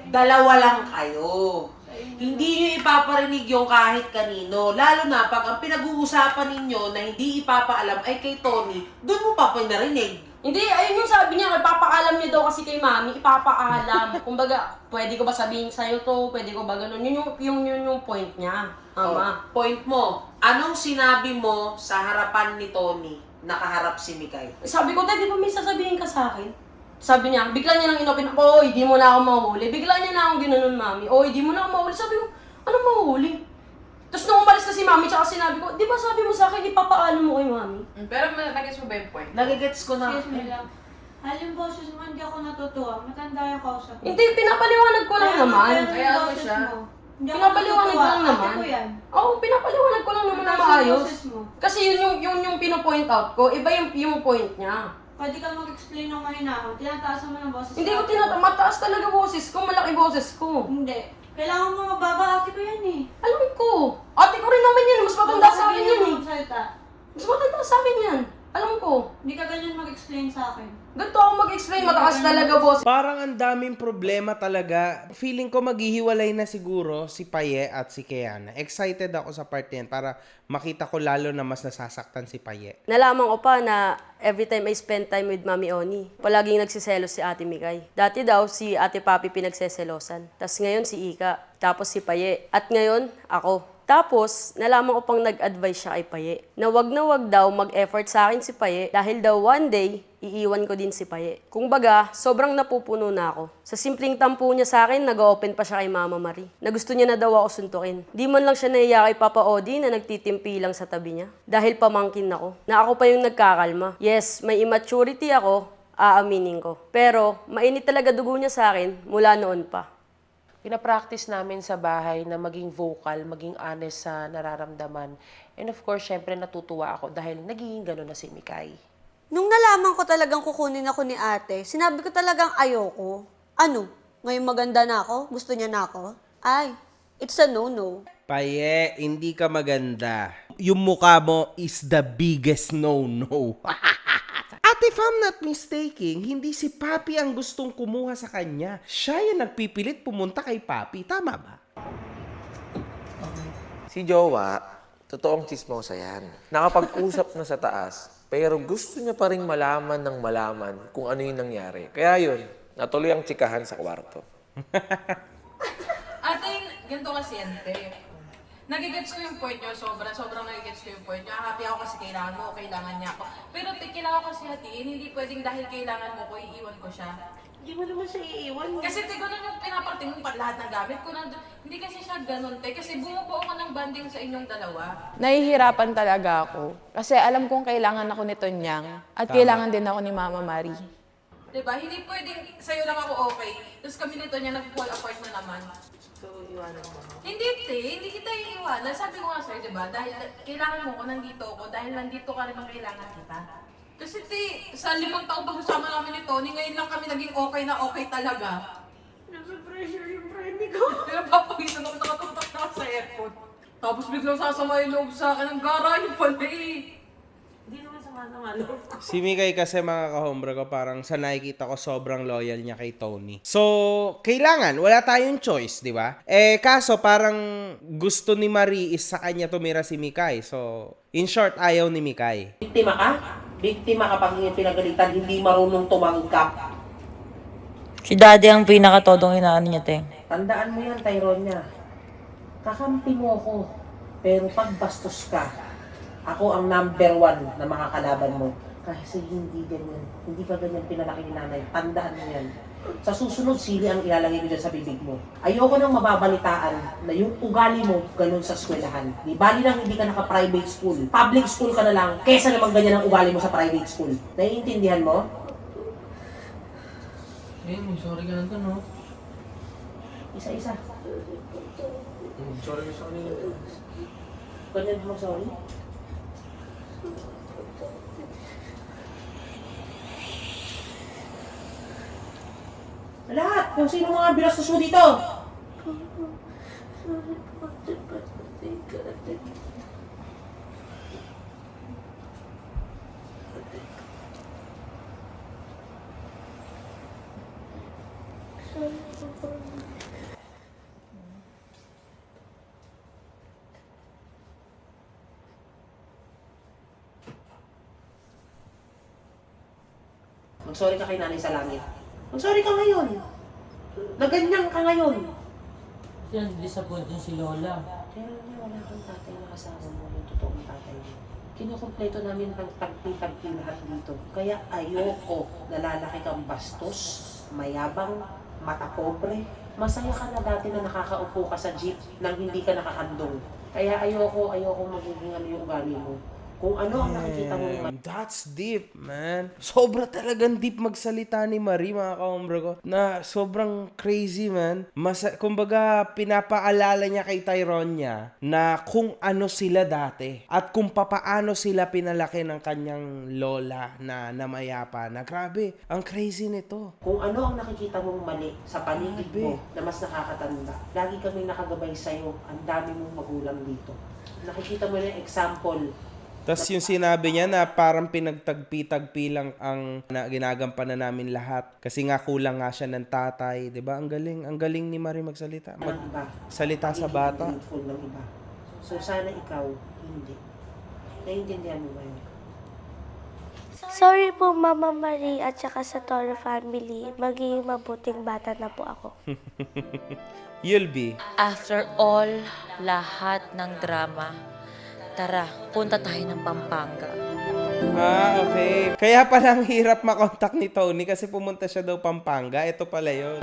dalawa lang kayo. Hindi nyo ipaparinig yung kahit kanino. Lalo na pag ang pinag-uusapan ninyo na hindi ipapaalam ay kay Tony, doon mo papanarinig. Hindi, ayun yung sabi niya, ipapaalam niya daw kasi kay mami, ipapaalam. Kumbaga, pwede ko ba sabihin sa'yo to? Pwede ko ba ganun? Yun yung point niya. Tama. Point mo, anong sinabi mo sa harapan ni Tony? Nakaharap si Mikay. Sabi ko, di ba may sasabihin ka sa akin? Sabi niya, bigla niya lang inopin ako, oy, di mo na ako mahuli. Bigla niya na akong ginanon, mami. Oy, di mo na ako mahuli. Sabi ko, ano mahuli? Tapos nung umalis na si mami, tsaka sinabi ko, di ba sabi mo sa akin, ipapaalam mo kay mami? Pero nag-gets mo ba yung point? Nagigets ko na. Excuse me lang. Halim boses mo, hindi ako natutuwa. Matanda yung kausap mo. Hindi, pinapaliwanag ko lang naman. Kaya ano siya? Pinapaliwanag ko lang naman. Ate ko yan. Oo, pinapaliwanag ko lang naman na Mataas yung maayos. boses mo. Kasi yun yung pinopoint out ko, iba yung point niya. Pwede ka mag-explain ng mahinahon. Tinataasan mo ng boses. Hindi ko mataas talaga boses ko, malaki boses ko. Hindi. Kailangan mo mababa, ate ko yan eh. Alam ko. Ate ko rin naman yan, mas matanda sa akin yan eh. Magsalita. Mas matanda sa akin yan. Alam ko. Hindi ka ganyan mag-explain sa akin. Ganito ako mag-explain, mataas talaga boss. Parang ang daming problema talaga. Feeling ko maghihiwalay na siguro si Paye at si Kiana. Excited ako sa part yan para makita ko lalo na mas nasasaktan si Paye. Nalaman ko pa na every time I spend time with Mami Oni, palaging nagsiselos si Ate Mikay. Dati daw si Ate Papi pinagseselosan. Tapos ngayon si Ika. Tapos si Paye. At ngayon, ako. Tapos, nalaman ko pang nag-advise siya kay Paye na wag daw mag-effort sa akin si Paye dahil daw one day, iiwan ko din si Paye. Kung baga, sobrang napupuno na ako. Sa simpleng tampo niya sa akin, nag-open pa siya kay Mama Marie. Na gusto niya na daw ako suntukin. Di man lang siya nahiya kay Papa Odi na nagtitimpi lang sa tabi niya. Dahil pamangkin ako. Na ako pa yung nagkakalma. Yes, may immaturity ako, aaminin ko. Pero, mainit talaga dugo niya sa akin mula noon pa. Pinapractice namin sa bahay na maging vocal, maging honest sa nararamdaman. And of course, syempre natutuwa ako dahil nagiging gano'n na si Mikay. Nung nalaman ko talagang kukunin ako ni ate, sinabi ko talagang ayoko. Ano? Ngayon maganda na ako? Gusto niya na ako? Ay, it's a no-no. Paye, hindi ka maganda. Yung mukha mo is the biggest no-no. At if I'm not mistaken, hindi si Papi ang gustong kumuha sa kanya. Siya yung nagpipilit pumunta kay Papi. Tama ba? Si Jowa, totoong chismosa yan. Nakapag-usap na sa taas, pero gusto niya pa rin malaman ng malaman kung ano yung nangyari. Kaya yun, natuloy ang tsikahan sa kwarto. Ate, ganito kasi yan, te. Nagigets ko yung point nyo, sobrang nagigets ko yung point nyo. Happy ako kasi kailangan mo, kailangan niya ako. Pero te, kailangan ko kasi hatiin, hindi pwedeng dahil kailangan mo ko, iiwan ko siya. Hindi mo naman siya iiwan. Kasi te, ganun yung pinaparting mo pa lahat ng gamit ko. Hindi kasi siya ganun, te. Kasi bumubuo ka ng banding sa inyong dalawa. Nahihirapan talaga ako. Kasi alam kong kailangan ako ni Tonyang. At kailangan din ako ni Mama Marie. Diba? Hindi pwedeng sa'yo lang ako okay. Tapos kami nito niya nag-fall apart na naman. So, iwanan mo. Hindi, te. Hindi kita iiwanan. Sabi ko nga sa'yo, diba? Dahil kailangan mo ko, nandito ako. Dahil nandito ka rin ang kailangan kita. Kasi, te, sa 5 taong pagsasama namin ni Tony, ngayon lang kami naging okay na okay talaga. Nasa pressure yung friend ko. Pinapapagitan ako, nakatutok na ako sa airport. Tapos biglang sasama yung loob sa akin ng gara, yung pala eh. Hindi naman sama-sama loob ko. Si Mikay kasi mga kahombra ko, parang sa nakikita ko sobrang loyal niya kay Tony. So, kailangan, wala tayong choice, di ba? Kaso parang gusto ni Marie is sa kanya tumira si Mikay. So, in short, ayaw ni Mikay. Biktima ka? Biktima kapag pinagalitan, hindi marunong tumanggap. Si Daddy ang pinakatodong inaano niya, te. Tandaan mo yan, Tyronia. Kakampi mo ako, pero pag bastos ka, ako ang number 1 na makakalaban mo. Kasi hindi ganyan. Hindi ka ganyan pinalaki ni nanay. Tandaan mo yan. Sa susunod, sili ang ilalagay ko dyan sa bibig mo. Ayoko nang mababalitaan na yung ugali mo ganun sa eskwelahan. Di bali lang hindi ka naka-private school. Public school ka na lang, kesa naman ganyan ang ugali mo sa private school. Naiintindihan mo? Sorry ka na to, no? Isa-isa. Sorry. Ganyan mo, sorry. Lahat! Kung sino mga binastos mo dito! Mag-sorry ka kay nanay sa langit. Mag-sorry ka ngayon. Naganyan ka ngayon. Siya, disappoint din si Lola. Pero wala kang tatay na kasama mo, yung totoong tatay mo. Kinukumpleto namin ang tagpi-tagpi lahat dito. Kaya ayoko na lalaki kang bastos, mayabang, mata pobre. Masaya ka na dati na nakakaupo ka sa jeep nang hindi ka nakakandong. Kaya ayoko magiging ano yung ugali mo. Kung ano ang nakikita mong Damn, that's deep, man. Sobra talagang deep magsalita ni Marie, mga kaombra ko. Na sobrang crazy, man. Kumbaga, pinapaalala niya kay Tyronia na kung ano sila dati. At kung papaano sila pinalaki ng kanyang lola na namayapa. Na grabe, ang crazy nito. kung ano ang nakikita mong mali sa paligid mo na mas nakakatanda. Lagi kami nakagabay sa'yo. Ang dami mong magulang dito. Nakikita mo na yung example. Tapos yung sinabi niya na parang pinagtagpi-tagpi lang ang ginagampanan namin lahat. Kasi nga kulang nga siya ng tatay. 'Di ba? Ang galing ni Marie magsalita. Ng iba. Salita sa bata. Grateful ng iba. So sana ikaw, hindi. Naiintindihan mo ba yun? Sorry po, Mama Marie at saka sa Toro family. Magiging mabuting bata na po ako. You'll be. After all, lahat ng drama, tara, punta tayo ng Pampanga. Okay. Kaya pala ang hirap makontak ni Tony kasi pumunta siya daw Pampanga. Ito pala yun.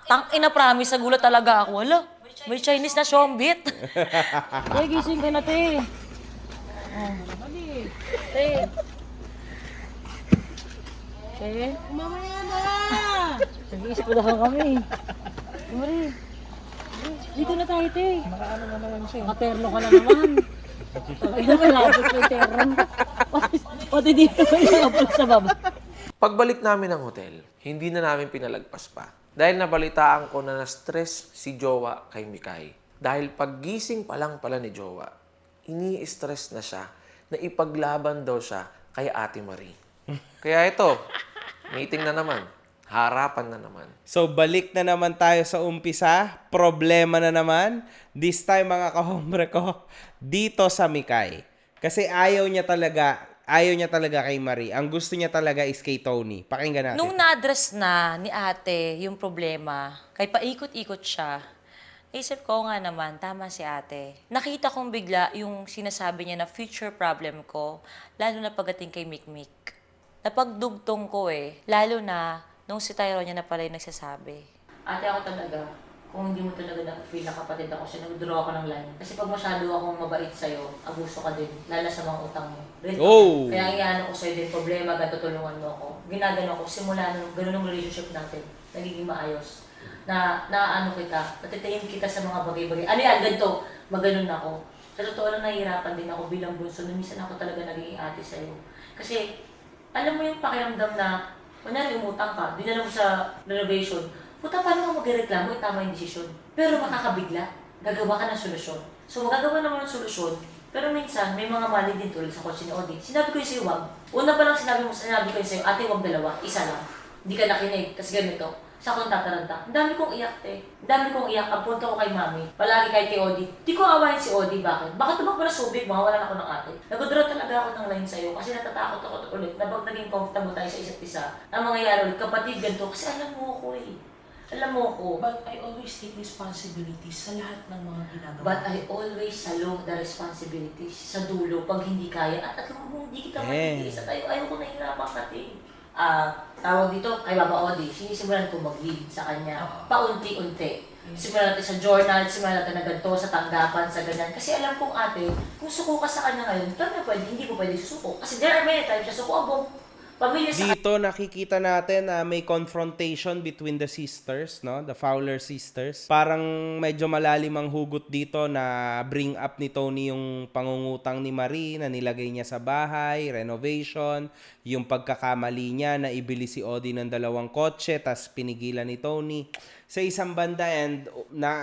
Tang-ina, promise, nagulat talaga ako. Wala, may Chinese na siombit. Te, gising ka na, te. Te. Te. Mamaya na! Nag-iisip ko lang kami. Mari. Dito na tayo, te. Makaano na naman siya. Materno ka na naman. Okay na, malapos ko yung terno. Pati dito ko yung sa baba. Pagbalik namin ng hotel, hindi na namin pinalagpas pa. Dahil nabalitaan ko na na-stress si Jowa kay Mikay. Dahil paggising pa lang pala ni Jowa, ini-stress na siya na ipaglaban daw siya kay Ate Marie. Kaya ito, meeting na naman. Harapan na naman. So, balik na naman tayo sa umpisa. Problema na naman. This time, mga kahombre ko, dito sa Mikay. Kasi ayaw niya talaga kay Marie. Ang gusto niya talaga is kay Tony. Pakinggan natin. Nung na-address na ni ate yung problema, kay paikot-ikot siya, isip ko nga naman, tama si ate. Nakita kong bigla yung sinasabi niya na future problem ko, lalo na pagdating kay Mikmik. Napagdugtong ko lalo na nung si Tyronia na pala yung nagsasabi. Ate, ako talaga, kung hindi mo talaga na-feel na kapatid ako siya, nag-draw ako ng line. Kasi pag masyado akong mabait sa'yo, abuso ka din, lalo sa mga utang mo. Oh! Kaya iyaano ko sa'yo din problema, tutulungan mo ako. Ginagano ko, simula nung ganun relationship natin, nagiging maayos. Na naano kita, natitahim kita sa mga bagay-bagay. Ano yan, ganito, maganon ako. Sa totoo lang, nahihirapan din ako bilang bunso, na minsan ako talaga nagiging ate sa'yo. Kasi, alam mo yung pakiramdam na, kunyari umutang ka, dinala mo sa renovation, puta, paano ka magreklamo? Tama yung desisyon. Pero makakabigla, gagawa ka ng solusyon. So, magagawa naman ng solusyon, pero minsan, may mga mali din tulad sa kotse ni Odi. Sinabi ko yung sa'yo, wag. Una pa lang sinabi ko yung sa'yo, ate, wag dalawa, isa lang. Hindi ka nakinig, kasi ganito. Sa akong tataranta. Ang dami kong iyak, te. Ang dami kong iyak. Ang punto ko kay mami. Palagi kay Ate Odi. Di ko awayin si Odi. Bakit? Bakit tumakbo na subik? Mawawalan ako ng ate. Nag-draw talaga ako ng line sa'yo kasi natatakot ako ulit na pag naging comfortable tayo sa isa't isa. Ang mangyayari ulit, kapatid, ganito. Kasi alam mo ako Alam mo ko. But I always take responsibilities sa lahat ng mga ginagawa. But I always salong the responsibilities sa dulo pag hindi kaya. At alam mo, hindi kita mag-iisa tayo. Ayaw ko nahihirapan ka, te. Tawag dito kay Baba Odi, sinisimulan ko mag-lead sa kanya, paunti-unti. Simulan natin sa journal, simulan natin na ganito, sa tanggapan, sa ganyan. Kasi alam kong ate, kung suko ka sa kanya ngayon, pwede, hindi mo pwede susuko. Kasi there are many times na suko abong pamilya sa Dito nakikita natin na may confrontation between the sisters, no? The Fowler sisters. Parang medyo malalim ang hugot dito na bring up ni Tony yung pangungutang ni Marie na nilagay niya sa bahay, renovation, yung pagkakamali niya na ibili si Odi ng 2 kotse tas pinigilan ni Tony. Sa isang banda and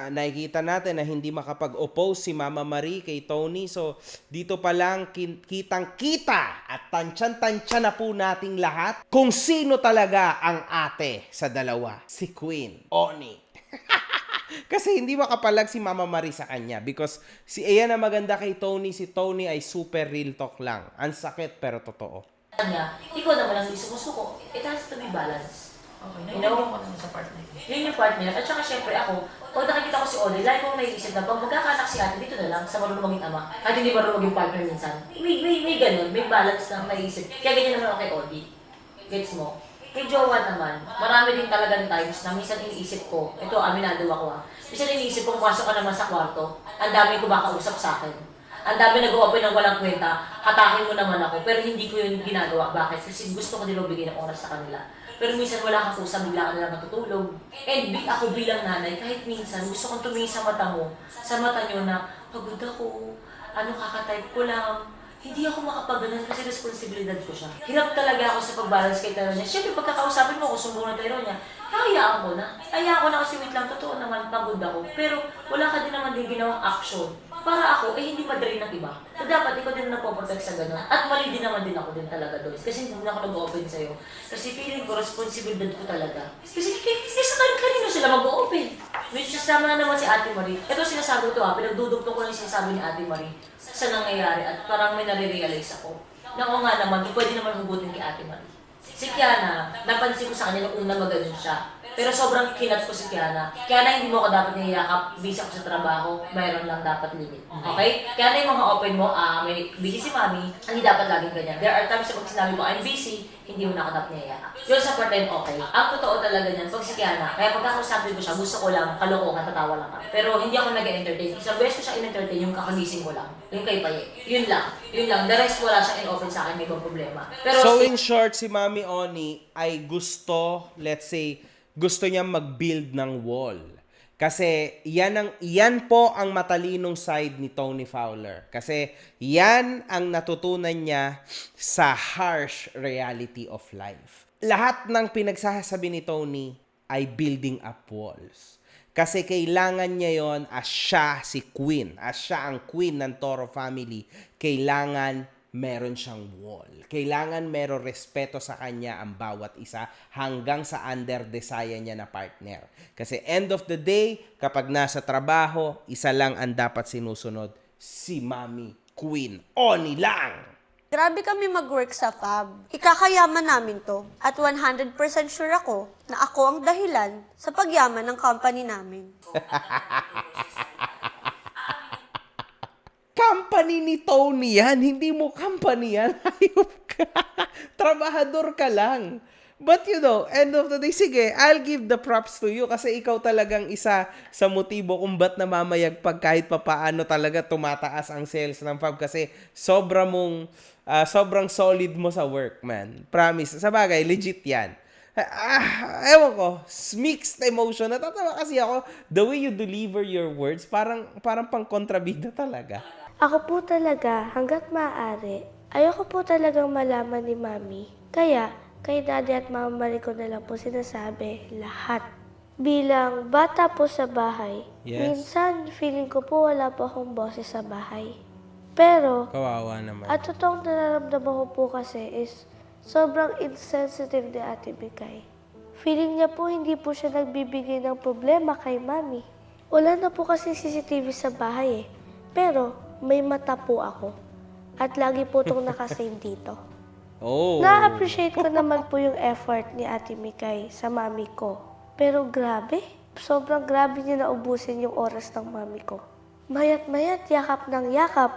nakikita natin na hindi makapag-oppose si Mama Marie kay Tony. So, dito pa lang kitang-kita at tansyan-tansya na po nating lahat kung sino talaga ang ate sa dalawa. Si Queen Oni. Kasi hindi makapalag si Mama Marie sa kanya because si Ayan na maganda kay Tony, si Tony ay super real talk lang. Ang sakit pero totoo. kanya, ikaw naman ang sumusuko. It has to be balanced. Okay, naintindihan ko naman sa partner. Yun yung partner. At saka syempre ako, pag nakikita ko si Oli, lagi kong naiisip na pag magkakaanak si ate, dito na lang sa marunong maging ama. At hindi marunong maging partner minsan. May ganun, may balance na naiisip. Kaya ganyan naman ako kay Oli. Gets mo? Kay Jowa naman, marami din talagang times na minsan iniisip ko, ito, aminado ako minsan iniisip ko, pasok ka naman sa kwarto, ang dami ko makausap sa akin. Ang dami nag-open ng walang kwenta, hatakin mo naman ako, pero hindi ko yun ginagawa. Bakit? Kasi gusto ko din bigyan ng oras sa kanila. Pero minsan wala kang kusa, bigla ka na lang natutulog. And ako bilang nanay, kahit minsan gusto kong tumingin sa mata mo, sa mata nyo na, pagod ako, kakatype ko lang. Hindi ako makapagano'n kasi responsibilidad ko siya. Hirap talaga ako sa pag-balance kay Taro niya. Siyempre, pagkakausapin mo ako, sumbong ng Taro niya, hayaan ko na. Hayaan ko na kasi wait lang, totoo naman, pagod ako. Pero wala ka din naman din ginawang action. Para ako, hindi ma-drain ng iba. So dapat ikaw din napoprotect sa gano'n. At mali din naman din ako din talaga doon. Kasi hindi na ako nag-open sa'yo. Kasi feeling ko, responsibilidad ko talaga. Kasi sa kanino sila mag-open? Which kasama na naman si Ate Marie. Ito sinasabi ko pinagdudugtong ko lang yung sinasabi ni Ate Marie sa nangyayari at parang may nare-realize ako. Na oo nga naman, pwede naman hugutin kay Ate Marie. Si Kiana, napansin ko sa kanya nung una maganon siya. Pero sobrang kinat ko si Kiana. Kiana, hindi mo ako dapat niyayakap. Busy ako sa trabaho. Mayroon lang dapat limit. Okay? Kiana, yung mga open mo, may busy si Mami, hindi dapat laging ganyan. There are times na pag sinabi ko, I'm busy, hindi mo na ako dapat niyayakap. Yun sa part time, okay. Ang totoo talaga niyan, pag si Kiana, kaya pagkakasabi ko siya, gusto ko lang, kalokohan, tatawa lang ka. Pero hindi ako nag-entertain. Isang beses ko siya in-entertain, yung kakagising ko lang. Yung kay Paye. Yun lang. Yun lang. The rest wala siyang in-open sa akin, may ibang problema. Pero So in short, si Mami Oni ay gusto, let's say, gusto niya mag-build ng wall. Kasi yan po ang matalinong side ni Tony Fowler. Kasi yan ang natutunan niya sa harsh reality of life. Lahat ng pinagsasabi ni Tony ay building up walls. Kasi kailangan niya yon as siya si queen. As siya ang queen ng Toro family, kailangan meron siyang wall. Kailangan meron respeto sa kanya ang bawat isa hanggang sa under-desire niya na partner. Kasi end of the day, kapag nasa trabaho, isa lang ang dapat sinusunod, si Mami Queen Oni lang! Grabe kami mag-work sa fab. Ikakayaman namin to. At 100% sure ako na ako ang dahilan sa pagyaman ng company namin. Company ni Tony yan. Hindi mo company yan. Hayop ka. Trabahador ka lang. But you know, end of the day, sige, I'll give the props to you kasi ikaw talagang isa sa motibo kung ba't namamayagpag kahit papaano talaga tumataas ang sales ng Fab kasi sobrang solid mo sa work, man. Promise. Sa bagay, legit yan. Ewan ko, mixed emotion. Natatawa kasi ako, the way you deliver your words, parang pang kontrabida talaga. Ako po talaga, hanggat maaari, ayoko po talagang malaman ni Mami. Kaya, kay Daddy at Mama Marie ko na lang po sinasabi lahat. Bilang bata po sa bahay, minsan feeling ko po wala po akong boses sa bahay. Pero, Kawawa naman. at totoong nararamdaman ko po kasi is sobrang insensitive ni Ate Mikay. Feeling niya po hindi po siya nagbibigay ng problema kay Mami. Wala na po kasi CCTV sa bahay Pero may mata po ako. At lagi po itong nakasave dito. Oh. Na-appreciate ko naman po yung effort ni Ate Mikay sa mami ko. Pero grabe, sobrang grabe niya naubusin yung oras ng mami ko. Mayat-mayat, yakap ng yakap.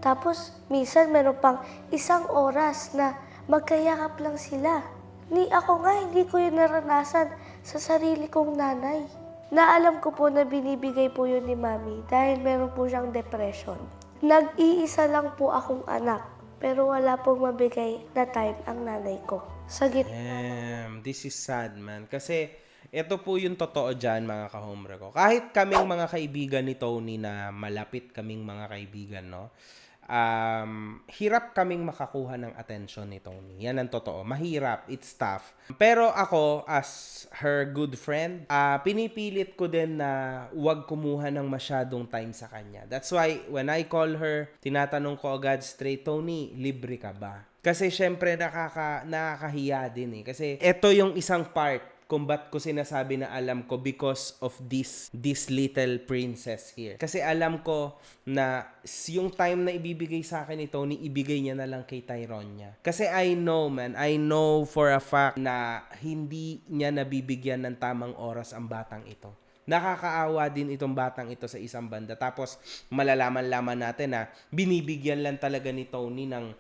Tapos, minsan meron pang 1 oras na magkayakap lang sila. Ni ako nga, hindi ko yun naranasan sa sarili kong nanay. Naalam ko po na binibigay po yun ni Mami dahil meron po siyang depression. Nag-iisa lang po akong anak, pero wala pong mabigay na time ang nanay ko. This is sad, man. Kasi ito po yung totoo dyan, mga kahombre ko. Kahit kaming mga kaibigan ni Tony na malapit kaming mga kaibigan, no? Hirap kaming makakuha ng attention ni Tony. Yan ang totoo. Mahirap. It's tough. Pero ako, as her good friend, pinipilit ko din na huwag kumuha ng masyadong time sa kanya. That's why, when I call her, tinatanong ko agad straight, Tony, libre ka ba? Kasi syempre nakakahiya din Kasi ito yung isang part kung ba't ko sinasabi na alam ko because of this little princess here. Kasi alam ko na yung time na ibibigay sa akin ni Tony, ibigay niya na lang kay Tyronia. Kasi I know for a fact na hindi niya nabibigyan ng tamang oras ang batang ito. Nakakaawa din itong batang ito sa isang banda. Tapos malalaman-laman natin na binibigyan lang talaga ni Tony ng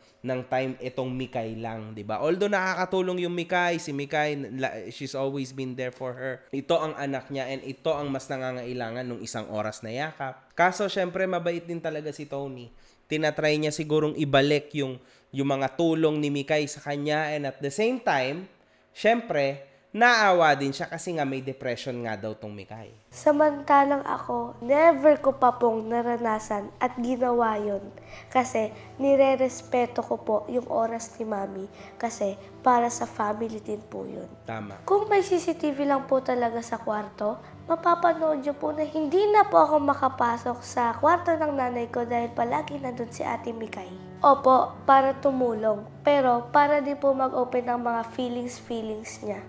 time itong Mikay lang, 'di ba? Although nakakatulong yung Mikay, si Mikay, she's always been there for her. Ito ang anak niya and ito ang mas nangangailangan ng isang oras na yakap. Kaso syempre mabait din talaga si Tony. Tinatry niya sigurong ibalik yung mga tulong ni Mikay sa kanya, and at the same time, syempre naawa din siya kasi nga may depression nga daw tong Mikay. Samantalang ako, never ko pa pong naranasan at ginawa yun. Kasi nire-respeto ko po yung oras ni Mami kasi para sa family din po yun. Tama. Kung may CCTV lang po talaga sa kwarto, mapapanood nyo po na hindi na po ako makapasok sa kwarto ng nanay ko dahil palagi nandun si Ate Mikay. Opo, para tumulong. Pero para di po mag-open ng mga feelings niya.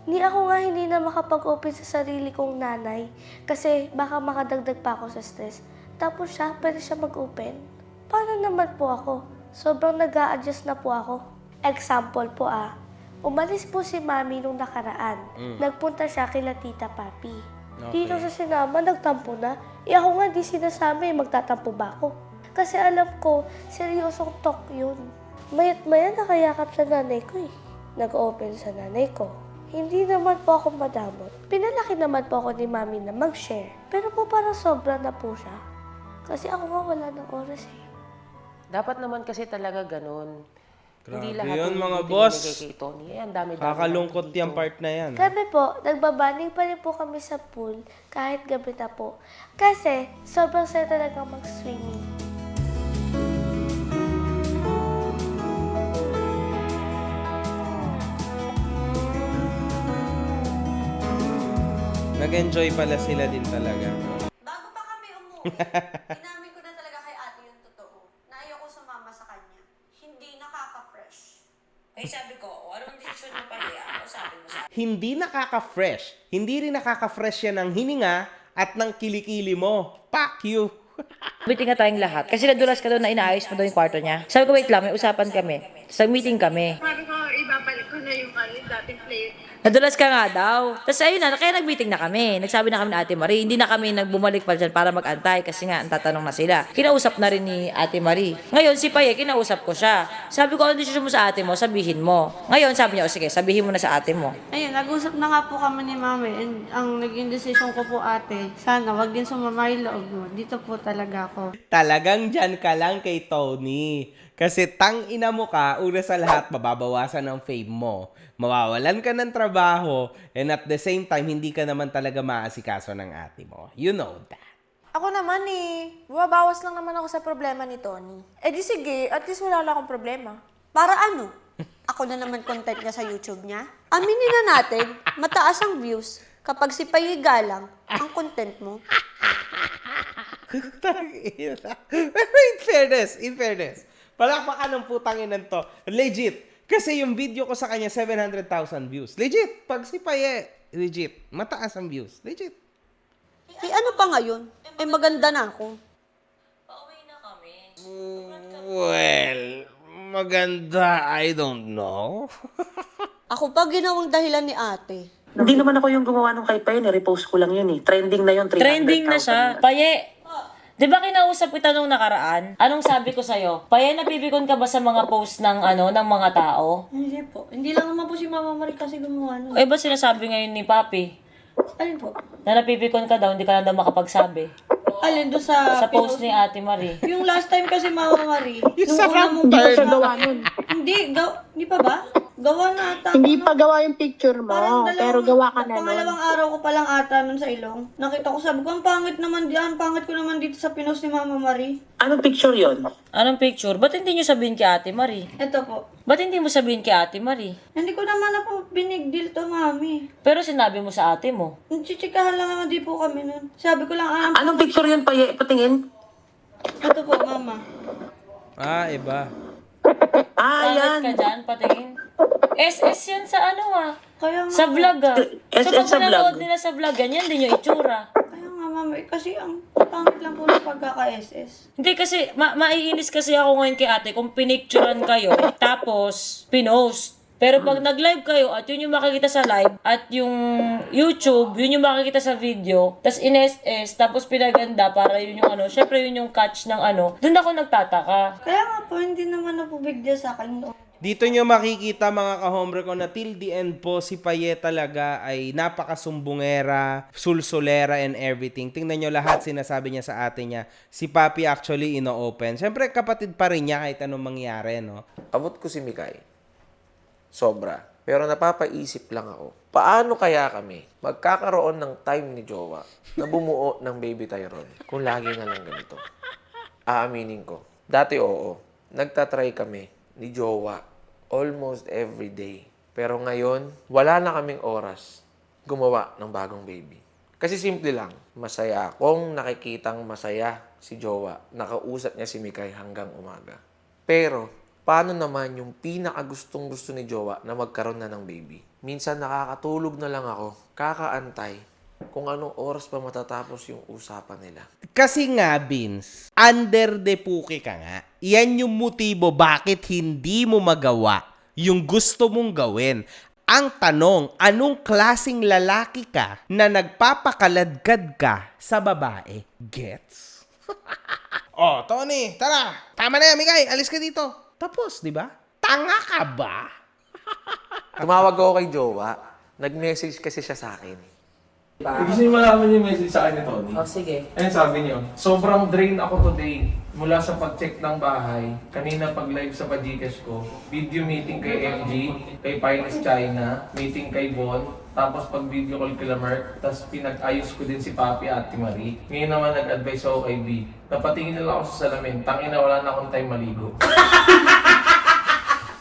Ni ako nga hindi na makapag-open sa sarili kong nanay kasi baka makadagdag pa ako sa stress. Tapos siya, pwede siya mag-open. Paano naman po ako? Sobrang nag-a-adjust na po ako. Example po umalis po si Mami nung nakaraan. Nagpunta siya kila Tita Papi. Dito sa sinama, nagtampo na. Ako nga di sinasabi, magtatampo ba ako? Kasi alam ko, seryosong talk yun. Mayat-maya nakayakap sa nanay ko Nag-open sa nanay ko. Hindi naman po ako madamot. Pinalaki naman po ako ni Mami na mag-share. Pero po parang sobra na po siya. Kasi ako nga wala ng oras Dapat naman kasi talaga ganun. Hindi lahat yun, ng mga binibigay boss. kay Tony. Ang dami-dami. Kakalungkot yung part na yan. Kami po, nagbabaning pa rin po kami sa pool kahit gabi na po. Kasi sobrang saya talaga mag-swimming. Nag-enjoy pala sila din talaga. Bago pa kami umuwi, inamin ko na talaga kay ate yung totoo, na ayoko sumama sa kanya. Hindi nakaka-fresh. Ay, sabi ko, anong desisyon mo pa niya? Sabi mo sa Hindi nakaka-fresh. Hindi rin nakaka-fresh yan ng hininga at ng kilikili mo. Fuck you! meeting nga tayong lahat. Kasi nadulas ka doon na inaayos mo doon yung kwarto niya. Sabi ko, wait lang, may usapan kami. Sa meeting kami. Sabi ko, ibabalik ko na yung dating plate. Nadulas ka nga daw. Tapos ayun na, kaya nag-meeting na kami. Nagsabi na kami na Ate Marie. Hindi na kami nagbumalik pa dyan para mag-antay kasi nga, ang tatanong na sila. Kinausap na rin ni Ate Marie. Ngayon, si Paye, kinausap ko siya. Sabi ko, ano desisyon mo sa ate mo? Sabihin mo. Ngayon, sabi niya, o sige, sabihin mo na sa ate mo. Ayun, nag-usap na nga po kami ni Mami. And ang naging decision ko po ate, sana wag din sumama yung loob mo. Dito po talaga ako. Talagang dyan ka lang kay Tony. Kasi tang-ina mo ka, una sa lahat, mababawasan ang fame mo. Mawawalan ka ng trabaho, and at the same time, hindi ka naman talaga maasikaso ng ate mo. You know that. Ako naman bumabawas lang naman ako sa problema ni Tony. Eh di sige, at least wala lang akong problema. Para ano? Ako na naman content niya sa YouTube niya? Aminin na natin, mataas ang views kapag si Payi Galang ang content mo. in fairness, palakpakan ng putang inan to. Legit. Kasi yung video ko sa kanya, 700,000 views. Legit. Pag si Paye, legit. Mataas ang views. Legit. Eh ano pa ngayon? Eh maganda na ako. Pauwi na kami. Well, maganda. I don't know. Ako pa ginawang dahilan ni ate. Hindi naman ako yung gumawa nung kay Paye. Repost ko lang yun Trending na yun. 300,000. Trending na siya. Paye, di ba kinausap kita nung nakaraan? Anong sabi ko sa'yo? Paye, napipikon ka ba sa mga post ng ng mga tao? Hindi po. Hindi lang naman po si Mama Marie kasi gumawa nun. Eh, ba sinasabi ngayon ni Papi? Alin po? Na napipikon ka daw, hindi ka na daw makapagsabi. Alin doon sa... Sa post ni Ate Marie. Yung last time kasi Mama Marie, Yung nung sa una mong Raptor. post gawa nun. Hindi pa ba? Gawa na ata. Hindi pa gawa yung picture mo, pero gawa ka na nun. Pangalawang araw ko pa lang ata nun sa ilong. Nakita ko, sabi ko, ang pangit naman diyan, pangit ko naman dito sa pinost ni Mama Marie. Anong picture yon? Anong picture? Ba't hindi nyo sabihin kay Ate Marie? Ito po. Ba't hindi mo sabihin kay Ate Marie? Hindi ko naman na po binigdil to, Mami. Pero sinabi mo sa ate mo. Chichikahan lang naman di po kami nun. Sabi ko lang, Anong picture yun, Paye? Patingin. ito po, Mama. Iba. Bakit ka dyan, patingin? SS yan sa ano Kaya nga, Sa vlog So pag sa pinanood vlog. nila sa vlog, ganyan din yung itsura. kaya nga mami, kasi ang pangit lang po ng pagkaka-SS. Hindi kasi, maiinis kasi ako ngayon kay ate kung pinicturean kayo, tapos pinost. Pero pag nag-live kayo at yun yung makikita sa live at yung YouTube, yun yung makikita sa video, tas in-SS, tapos pinaganda para yun yung syempre yun yung catch ng dun ako nagtataka. Kaya nga po, hindi naman na po big deal sa akin. Dito nyo makikita mga ka-hombre ko na till the end po si Paye talaga ay napakasumbungera, sulsulera and everything. Tingnan nyo lahat sinasabi niya sa ate niya. Si Papi actually ino-open. Siyempre kapatid pa rin niya kahit anong mangyari, no? Abot ko si Mikay. Sobra. Pero napapaisip lang ako, paano kaya kami magkakaroon ng time ni Jowa na bumuo ng baby Tyrone kung lagi na lang ganito? Aaminin ko. Dati oo, nagtatry kami ni Jowa almost every day. Pero ngayon, wala na kaming oras gumawa ng bagong baby. Kasi simple lang, masaya akong nakikitang masaya si Jowa. Nakausap niya si Mikay hanggang umaga. Pero, paano naman yung pinakagustong-gusto ni Jowa na magkaroon na ng baby? Minsan nakakatulog na lang ako, kakaantay kung anong oras pa matatapos yung usapan nila. Kasi nga, Vince, under the puke ka nga. Yan yung motibo bakit hindi mo magawa yung gusto mong gawin. Ang tanong, anong klasing lalaki ka na nagpapakaladkad ka sa babae? Gets? Oh, Tony, tara. Tama na yan, Mikay. Alis ka dito. Tapos, di ba? Tanga ka ba? Tumawag ako kay Jowa, nag-message kasi siya sa akin. Gusto niyo malaman yung message sa akin ni Tony? Sige. Ayun sabi niyo, sobrang drain ako today mula sa pag-check ng bahay, kanina pag-live sa Pagcash ko, video meeting kay MG, kay Finest China, meeting kay Bon, tapos pag-video call kay Lamerck, tapos pinag-ayos ko din si Papi at Ate Marie. Ngayon naman nag-advise ako kay B. Napatingin nila ako sa salamin, tangina wala na akong time maligo.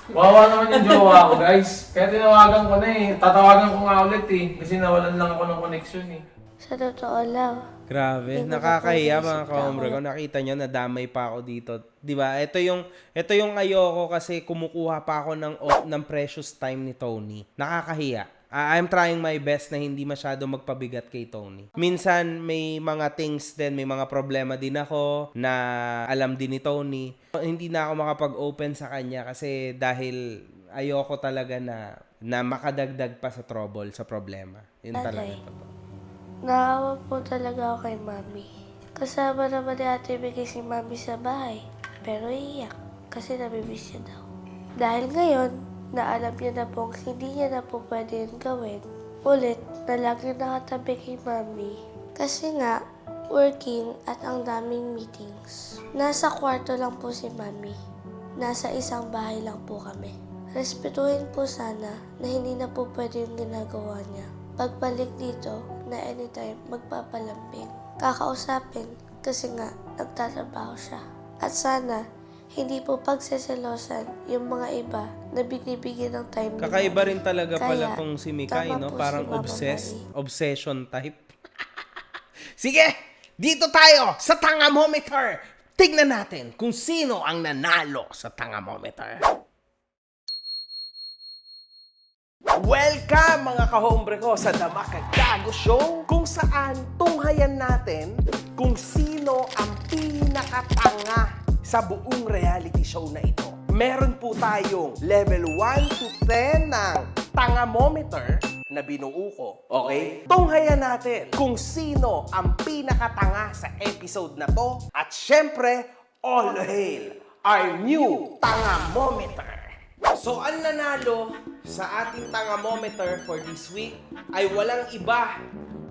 Wawa naman yung jowa ko, guys. Kaya tinawagan ko na eh. Tatawagan ko nga ulit eh. Kasi nawalan lang ako ng connection eh. Sa totoo lang. Grabe, Hindi ko nakakahiya pa mga pwede ka-hombre ko. Nakita nyo, nadamay pa ako dito. 'Di ba? Ito yung ayoko kasi kumukuha pa ako ng precious time ni Tony. Nakakahiya. I'm trying my best na hindi masyado magpabigat kay Tony. Minsan may mga things din, may mga problema din ako na alam din ni Tony. Hindi na ako makapag-open sa kanya kasi dahil ayoko talaga na makadagdag pa sa trouble, sa problema. Yun talaga totoo. Naawa po talaga ako kay Mami. Kasama naman ni Ate Vicky si Mami sa bahay. Pero iiyak kasi nabibis niya daw. Dahil ngayon, na alam niya na pong hindi niya na po pwede yung gawin, ulit na lagi nakatabi kay Mami. Kasi nga, working at ang daming meetings. Nasa kwarto lang po si Mami. Nasa isang bahay lang po kami. Respetuhin po sana na hindi na po pwede yung ginagawa niya. Pagbalik dito, na anytime magpapalambing. Kakausapin kasi nga nagtatrabaho siya. At sana, hindi po pagseselosan yung mga iba na binibigyan ng time ni Kakaiba Mami. rin talaga pala Kaya, tong si Mikay, tama no? po Parang si Mama obsessed. Marie. Obsession type. Sige! Dito tayo sa Tangamometer! Tignan natin kung sino ang nanalo sa Tangamometer. Welcome mga ka-hombre ko sa The Makagago Show, kung saan tunghayan natin kung sino ang pinakatanga sa buong reality show na ito. Meron po tayong level 1 to 10 ng Tangamometer na binuo ko. Okay? Tunghayan natin kung sino ang pinakatanga sa episode na to. At syempre, all hail our new Tangamometer! So, ang nanalo sa ating Tangamometer for this week ay walang iba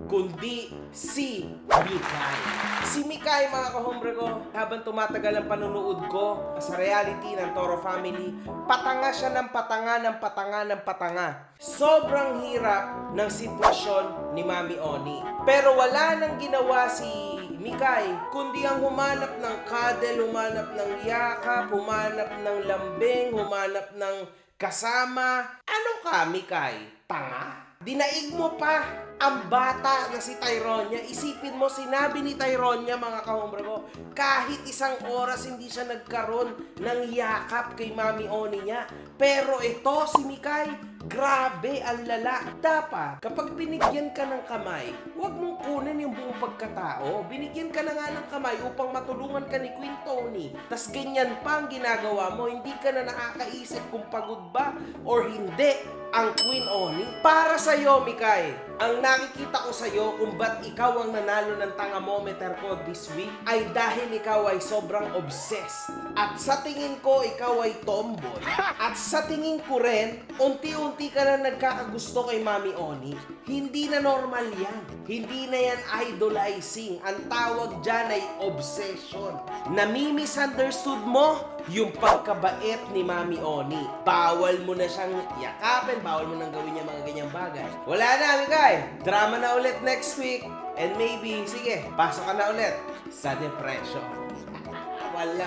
kundi si Mikay. Si Mikay, mga ka-hombre ko, habang tumatagal ang panunood ko sa reality ng Toro Family, patanga siya ng patanga ng patanga ng patanga. Sobrang hirap ng sitwasyon ni Mami Oni. Pero wala nang ginawa si Mikay, kundi ang humanap ng cuddle, humanap ng yakap, humanap ng lambing, humanap ng kasama. Ano ka, Mikay? Tanga? Dinaig mo pa Ang bata na si Tyronia, isipin mo, sinabi ni Tyronia, mga kahombre ko, kahit isang oras hindi siya nagkaroon ng yakap kay Mami Oni niya. Pero ito, si Mikay, grabe, ang lala. Dapat, kapag binigyan ka ng kamay, huwag mong kunin yung buong pagkatao. Binigyan ka na nga ng kamay upang matulungan ka ni Queen Tony. Tas ganyan pa ang ginagawa mo, hindi ka na nakakaisip kung pagod ba or hindi ang Queen Oni. Para sa'yo, Mikay, ang nakikita ko sa'yo kung ba't ikaw ang nanalo ng tangamometer ko this week ay dahil ikaw ay sobrang obsessed. At sa tingin ko, ikaw ay tomboy. At sa tingin ko rin, unti-unti ka na nagkakagusto kay Mami Oni. Hindi na normal yan. Hindi na yan idolizing. Ang tawag dyan ay obsession. Nami-misunderstood mo yung pagkabait ni Mami Oni. Bawal mo na siyang yakapin, bawal mo nang gawin niya mga ganyang bagay. Wala na, Mikay. Drama na ulit next week. And maybe, sige, pasok ka na ulit sa depression. Wala,